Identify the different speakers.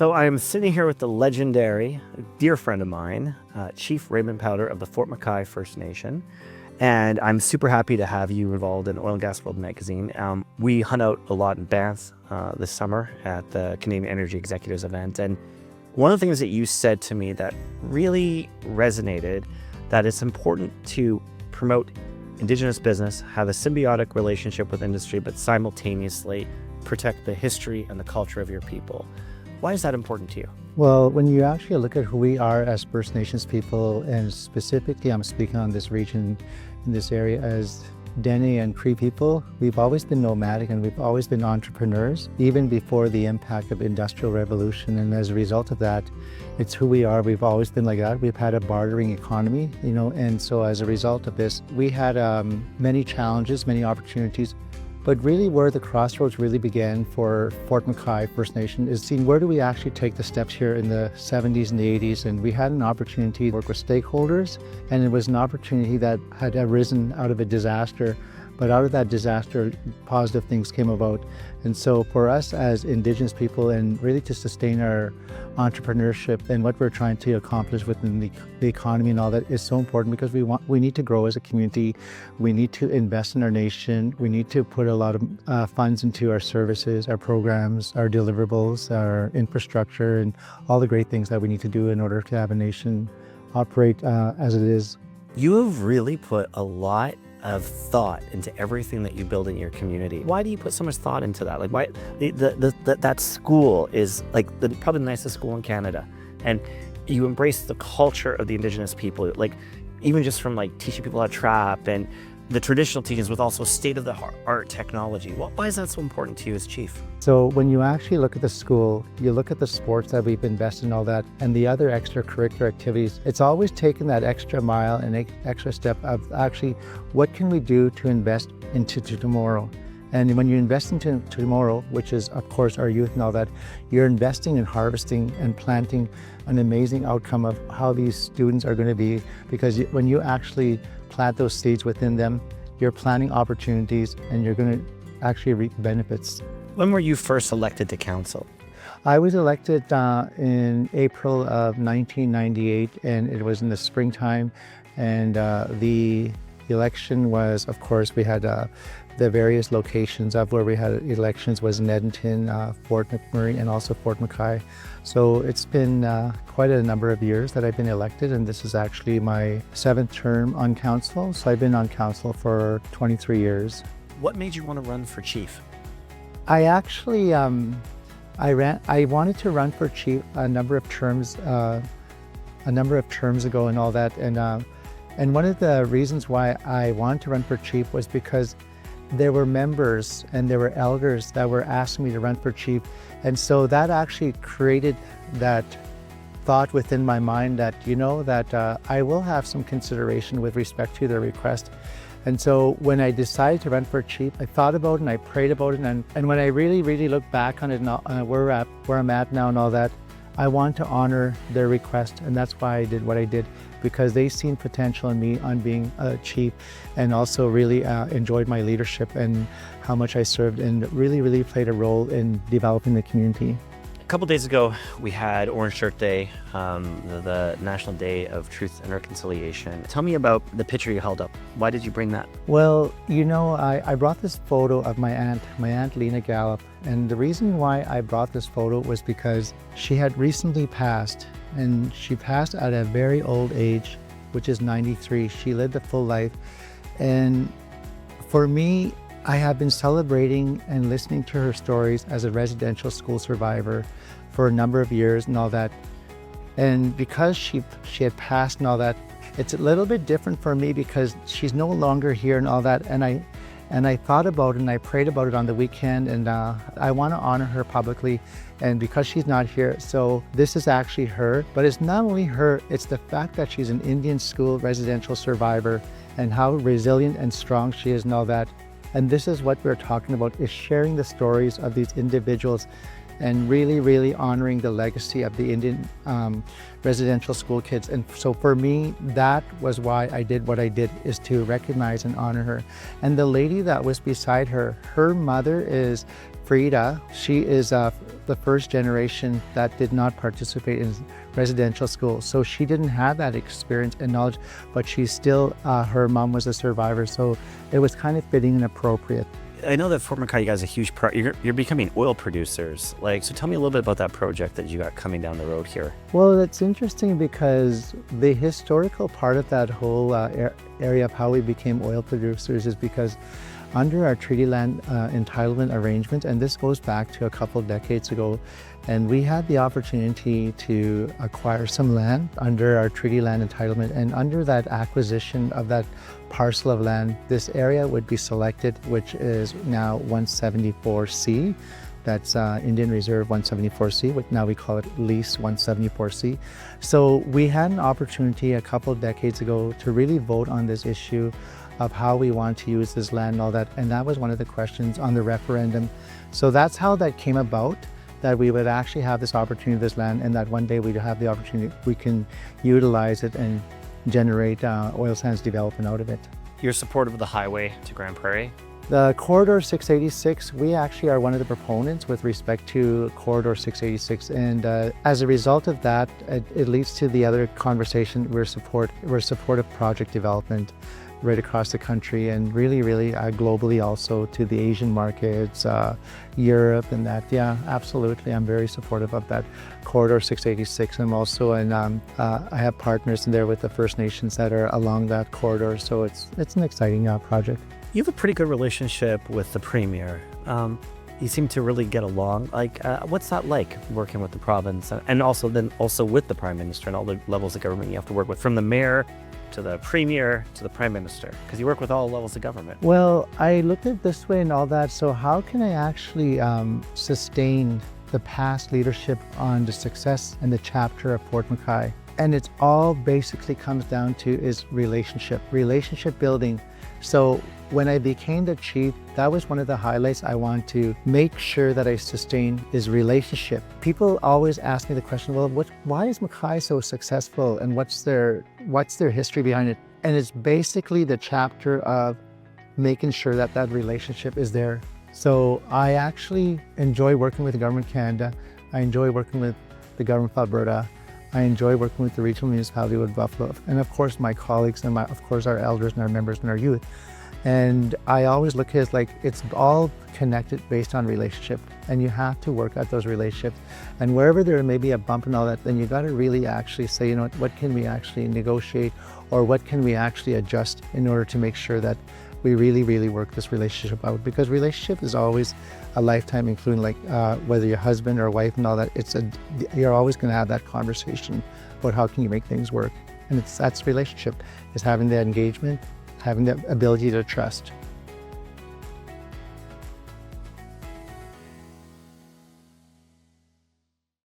Speaker 1: So I am sitting here with the legendary, dear friend of mine, Chief Raymond Powder of the Fort McKay First Nation. And I'm super happy to have you involved in Oil and Gas World magazine. We hunt out a lot in Banff this summer at the Canadian Energy Executives event. And one of the things that you said to me that really resonated, that it's important to promote Indigenous business, have a symbiotic relationship with industry, but simultaneously protect the history and the culture of your people. Why is that important to you?
Speaker 2: Well, when you actually look at who we are as First Nations people, and specifically I'm speaking on this region, in this area as Dene and Cree people, we've always been nomadic and we've always been entrepreneurs, even before the impact of Industrial Revolution. And as a result of that, it's who we are. We've always been like that. We've had a bartering economy, and so as a result of this, we had many challenges, many opportunities. But really where the crossroads really began for Fort McKay First Nation is seeing where do we actually take the steps here in the 70s and the 80s. And we had an opportunity to work with stakeholders, and it was an opportunity that had arisen out of a disaster. But out of that disaster, positive things came about. And so for us as Indigenous people, and really to sustain our entrepreneurship and what we're trying to accomplish within the economy and all that is so important, because we need to grow as a community. We need to invest in our nation. We need to put a lot of funds into our services, our programs, our deliverables, our infrastructure, and all the great things that we need to do in order to have a nation operate as it is.
Speaker 1: You have really put a lot of thought into everything that you build in your community. Why do you put so much thought into that? Like, why that school is like probably the nicest school in Canada, and you embrace the culture of the Indigenous people, like even just from like teaching people how to trap and the traditional teachings with also state-of-the-art technology. Why is that so important to you as chief?
Speaker 2: So when you actually look at the school, you look at the sports that we've invested in, all that, and the other extracurricular activities, it's always taken that extra mile and extra step of actually what can we do to invest into tomorrow. And when you invest into tomorrow, which is of course our youth and all that, you're investing in harvesting and planting an amazing outcome of how these students are going to be, because when you actually plant those seeds within them, you're planting opportunities and you're going to actually reap benefits.
Speaker 1: When were you first elected to council?
Speaker 2: I was elected in April of 1998, and it was in the springtime. And the election was, of course, we had the various locations of where we had elections was in Edmonton, Fort McMurray, and also Fort McKay. So it's been quite a number of years that I've been elected, and this is actually my 7th term on council. So I've been on council for 23 years.
Speaker 1: What made you want to run for chief?
Speaker 2: I actually, I wanted to run for chief a number of terms ago and all that. And one of the reasons why I wanted to run for chief was because there were members and there were elders that were asking me to run for chief. And so that actually created that thought within my mind that, that I will have some consideration with respect to their request. And so when I decided to run for chief, I thought about it and I prayed about it. And when I really, really look back on it and where I'm at now and all that, I want to honor their request. And that's why I did what I did, because they seen potential in me on being a chief, and also really enjoyed my leadership and how much I served, and really, really played a role in developing the community.
Speaker 1: A couple days ago, we had Orange Shirt Day, the National Day of Truth and Reconciliation. Tell me about the picture you held up. Why did you bring that?
Speaker 2: Well, I brought this photo of my aunt Lena Gallup. And the reason why I brought this photo was because she had recently passed, and she passed at a very old age, which is 93. She lived a full life. And for me, I have been celebrating and listening to her stories as a residential school survivor for a number of years and all that. And because she had passed and all that, it's a little bit different for me because she's no longer here and all that. And I thought about it and I prayed about it on the weekend, and I want to honor her publicly. And because she's not here, so this is actually her. But it's not only her, it's the fact that she's an Indian school residential survivor and how resilient and strong she is and all that. And this is what we're talking about, is sharing the stories of these individuals and really, really honoring the legacy of the Indian residential school kids. And so for me, that was why I did what I did, is to recognize and honor her. And the lady that was beside her, her mother is Frida, she is the first generation that did not participate in residential school. So she didn't have that experience and knowledge, but she still, her mom was a survivor. So it was kind of fitting and appropriate.
Speaker 1: I know that Fort McKay, you guys are a huge you're becoming oil producers. So tell me a little bit about that project that you got coming down the road here.
Speaker 2: Well, it's interesting because the historical part of that whole area of how we became oil producers is because under our treaty land entitlement arrangement, and this goes back to a couple decades ago, and we had the opportunity to acquire some land under our treaty land entitlement, and under that acquisition of that parcel of land, this area would be selected, which is now 174C. That's Indian Reserve 174C, which now we call it Lease 174C. So we had an opportunity a couple of decades ago to really vote on this issue of how we want to use this land and all that. And that was one of the questions on the referendum. So that's how that came about, that we would actually have this opportunity, this land, and that one day we'd have the opportunity, we can utilize it and generate oil sands development out of it.
Speaker 1: You're supportive of the highway to Grand Prairie?
Speaker 2: The Corridor 686, we actually are one of the proponents with respect to Corridor 686. And as a result of that, it leads to the other conversation. We're supportive project development right across the country and really globally also to the Asian markets, Europe and that. Yeah, absolutely. I'm very supportive of that Corridor 686. I'm also, and I have partners in there with the First Nations that are along that corridor. So it's an exciting project.
Speaker 1: You have a pretty good relationship with the Premier. You seem to really get along. What's that like working with the province and also with the Prime Minister and all the levels of government you have to work with, from the Mayor to the Premier to the Prime Minister, because you work with all levels of government?
Speaker 2: Well, I looked at it this way and all that. So how can I actually sustain the past leadership on the success and the chapter of Fort McKay? And it's all basically comes down to is relationship building. So when I became the chief, that was one of the highlights I want to make sure that I sustain is relationship. People always ask me the question, well, why is McKay so successful and what's their history behind it? And it's basically the chapter of making sure that that relationship is there. So I actually enjoy working with the Government of Canada. I enjoy working with the Government of Alberta. I enjoy working with the regional municipality of Buffalo, and of course my colleagues and of course our elders and our members and our youth. And I always look at it like it's all connected based on relationship, and you have to work at those relationships. And wherever there may be a bump and all that, then you got to really actually say, you know what can we actually negotiate, or what can we actually adjust in order to make sure that we really work this relationship out, because relationship is always a lifetime, including whether you're husband or wife and all that. You're always going to have that conversation about how can you make things work, and that's relationship, is having that engagement, having the ability to trust.